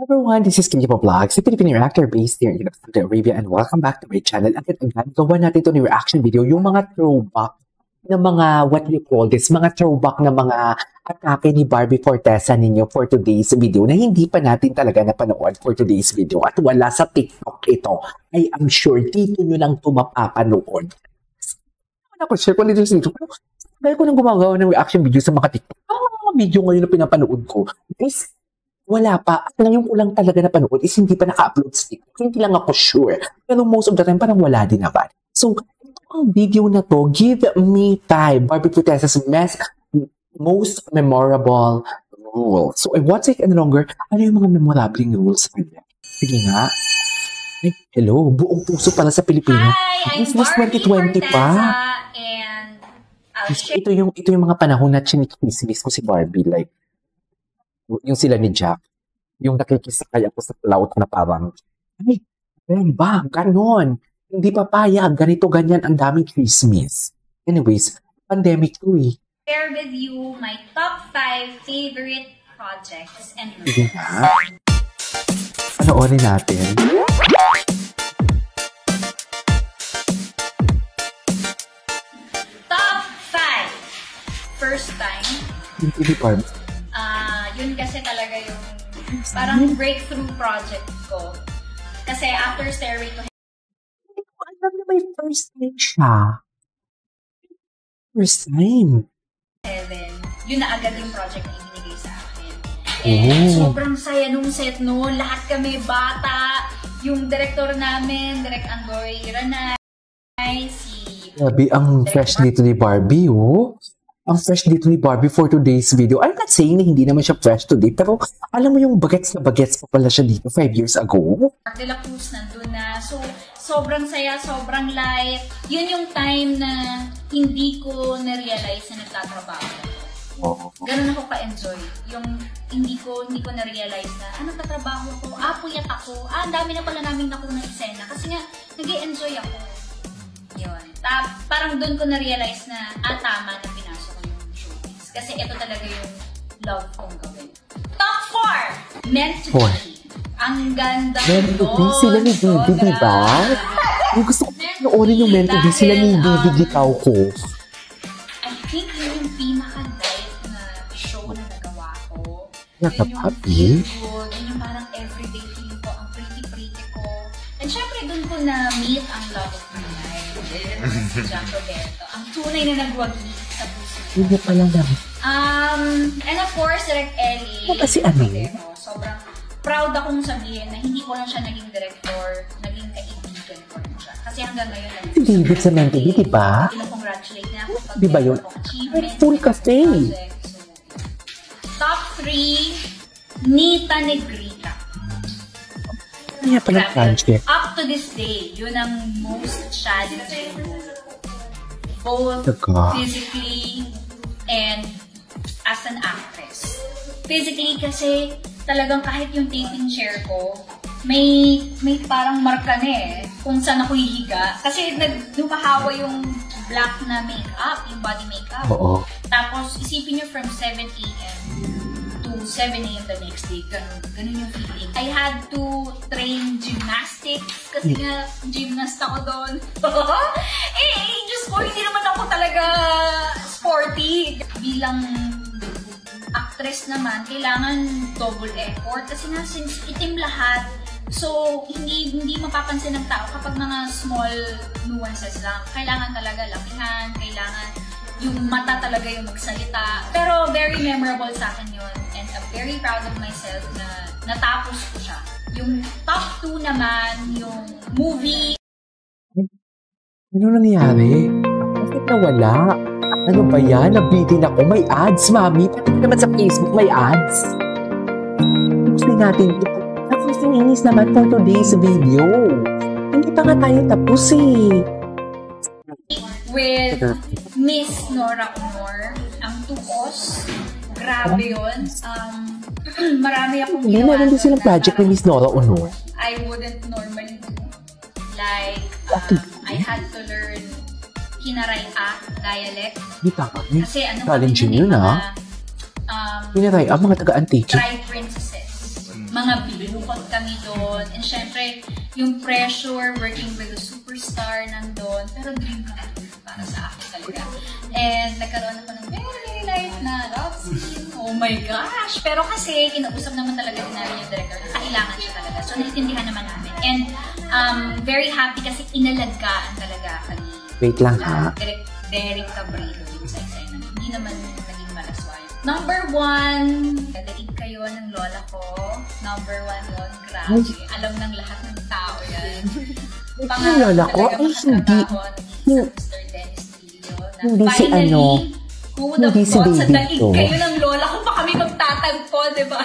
Everyone, this is Kinjipo Vlogs, a Filipino reactor based here in Saudi Arabia, and welcome back to my channel. Agad-agad, gawa natin ito ni reaction video, yung mga throwback na mga, what do you call this, mga throwback na mga atake ni Barbie Fortesa ninyo for today's video na hindi pa natin talaga napanood for today's video at wala sa TikTok ito. I am sure dito nyo lang ito mapapanood. Ako, share ko nito sa YouTube. Dahil ko nang gumagawa ng reaction video sa mga TikTok, mga video ngayon na pinapanood ko is wala pa. At ngayon ko lang talaga napanood is hindi pa naka-upload sa TikTok. Hindi lang ako sure. Pero most of the time, parang wala din naman. So, ang video na to, Give Me Time, Barbie Fortesa's most memorable rule. So, I won't take any longer. Ano yung mga memorable rules? Sige nga. Ay, hello, buong puso pala sa Pilipino. Hi, I'm Barbie 2020 pa. And ito yung mga panahon na chinikismis ko si Barbie. Like, yung sila ni Jack, yung nakikisakay ako sa cloud na parang, ay, ben ba, ganon. Hindi papayag, ganito, ganyan, ang daming chismis. Anyways, pandemic to eh. Share with you my top 5 favorite projects and Sige nga. Panoorin natin. Top 5. First time. Hindi Barbie. Yun kasi talaga yung parang breakthrough project ko. Kasi after Stairway to Hindi ko alam na may first time siya. First time. Heaven, yun na agad yung project na ibinigay sa akin. Sobrang saya nung set no. Lahat kami bata. Yung director namin, Direk Andoy Ranay, si... Grabe, ang fresh dito ni Barbie, oh. Ang fresh dito ni Barbie for today's video. I'm not saying na hindi naman siya fresh today, pero alam mo yung bagets na bagets pa pala siya dito 5 years ago. De La Cruz nandun na. So, sobrang saya, sobrang light. Yun yung time na hindi ko na-realize na nagtatrabaho ako. Ganun ako ka-enjoy. Yung hindi ko na-realize na, nagtatrabaho ako, puyat ako, ang dami na pala namin nakuha ng eksena. Kasi nga, nag-e-enjoy ako. Yun. Parang doon ko na-realize na, tama na pinasok ko yung showbiz. Kasi ito talaga yung love kong gawin. Top 4! Meant to be. Ang ganda Meant to be sila ni David, diba? Yung gusto ko panoorin yung Meant to be sila ni David Licao ko. I think yun yung pinaka-light na show na nagawa ko. Nakapapi? Yun yung parang everyday feeling ko, ang pretty-pretty ko. And syempre dun ko na-meet ang love of my life. Si Jack Roberto. Ang tunay na nagwagi sa puso. Hindi pa lang lang. And of course, Direct Ellie. Kasi ano? Sobrang proud akong sabihin na hindi ko lang siya naging director, naging kaibigan ko rin siya. Kasi hanggang ngayon lang. Si David sa Meant to be, diba? Congratulate niya ako pag diba yun? Full cafe. Top 3, Nita Negrita. Kaya pala project. Up to this day, yun ang most challenging role. Both physically and as an actress. Physically kasi talagang kahit yung taping chair ko, may parang marka na eh kung saan ako hihiga. Kasi numahawa yung black na makeup, yung body makeup. Oo. Tapos isipin nyo from 7 a.m. to 7 a.m. the next day. Ganun yung feeling. I had to train gymnastics kasi nga gymnast ako doon. Diyos ko, hindi naman ako talaga sporty. Bilang actress naman, kailangan double effort kasi nga since itim lahat, so hindi mapapansin ng tao kapag mga small nuances lang. Kailangan talaga lakihan, kailangan yung mata talaga yung magsalita. Pero very memorable sa akin yun and I'm very proud of myself na natapos ko siya. Yung top 2 naman, yung movie. Ano nangyari? Bakit nawala? Ano ba yan? Nabitin ako. May ads, mami. Pati naman sa Facebook may ads. Gusto natin ito. Nakasininis naman for today's video. Hindi pa nga tayo tapos eh. With Miss Nora Honor, ang tukos. Grabe yun. Marami akong Hindi, meron din silang project ni Miss Nora Honor. I wouldn't normally do. Like, I had to learn Hinaraya dialect. Kasi ano challenging yun ah. Hinaraya, mga taga-Antique. Tribe princesses. mga binukot kami doon. And syempre, yung pressure, working with a superstar nandun. Pero dream ka para sa akin talaga. And nagkaroon ako ng very light na love scene. Oh my gosh! Pero kasi, kinausap naman talaga din namin yung director na kailangan siya talaga. So, naiintindihan naman namin. And very happy kasi inalagaan talaga kami. Wait lang ha. Derek Cabrero yung sa isa naman. Hindi naman naging malasway. Number 1, kadaig kayo ng lola ko. Number 1 yun, grabe. Alam ng lahat ng tao yan. Ang lola ko? Ay, hindi. Mr. Dennis Trillo. Hindi si ano. Hindi si David sa daig kayo ng lola ko pa kami magtatagpo, di ba?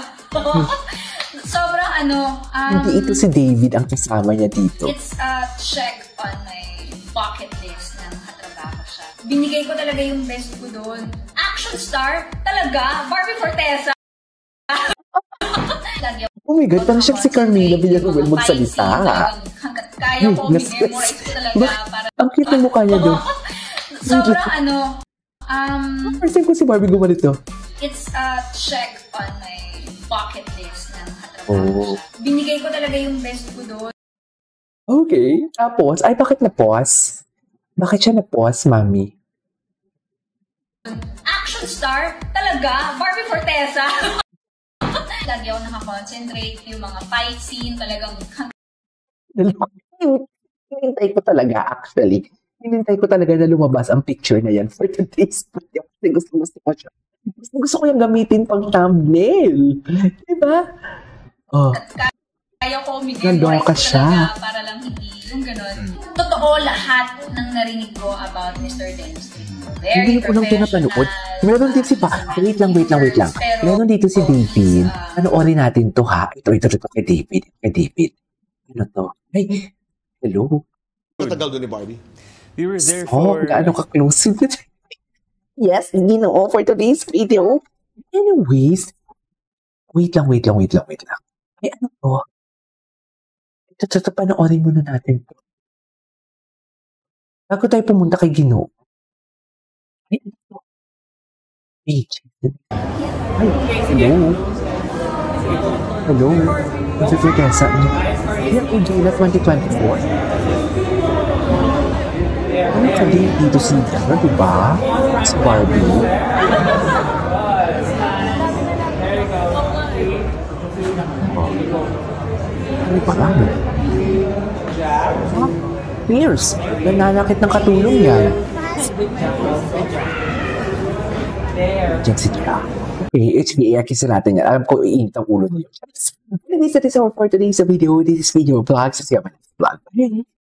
Sobrang hindi ito si David ang kasama niya dito. It's a check on my bucket list na makatrabaho siya. Binigay ko talaga yung best ko doon. Action star? Talaga? Barbie Forteza? Oh my God, parang siya si Carmela Villaruel magsalita. Hanggat kaya ko, memorize ko talaga. Ang cute ng mukha niya doon. Sobrang first time ko si Barbie gumanito. It's a check on my bucket list na makatrabaho siya. Binigay ko talaga yung best ko doon. Okay. Tapos, bakit na-pause? Bakit siya na-pause, Mami? Action star? Talaga? Barbie Forteza? Lagi ako nakakonsentrate. Yung mga fight scene, talagang... Hinintay ko talaga, actually. Hinintay ko talaga na lumabas ang picture na yan for today's video. Kasi gusto ko siya. Gusto ko yung gamitin pang thumbnail. Diba? Oh. Kaya ko Nandun ka siya. Para lang hindi yung gano'n. Totoo lahat ng narinig ko about Mr. Dennis Trillo. Hindi ko lang pinapanood. Meron din si Wait lang. Meron dito si David. Panoorin natin to ha. Ito kay David. Ano to? Hey, hello. Matagal doon ni Barbie. We were there for... gaano ka-close? Yes, hindi na for today's video. Anyways, wait lang. Ay, ano to? Ito, panoorin muna natin po. Bago tayo pumunta kay Ginoo. Ay, ano to? Page. Ay, hello. Ito si Tessa. Yan, Ugela 2024. Ano sabihin dito si Dara, diba? Si Barbie. Ano pa lang? Fierce. Nananakit ng katulong yan. Diyan si Dara. Okay, HBA-akisa natin yan. Alam ko, iinit ang ulo niyo. Anyways, that is all for today's video. This is video vlog. So, see you on my next vlog.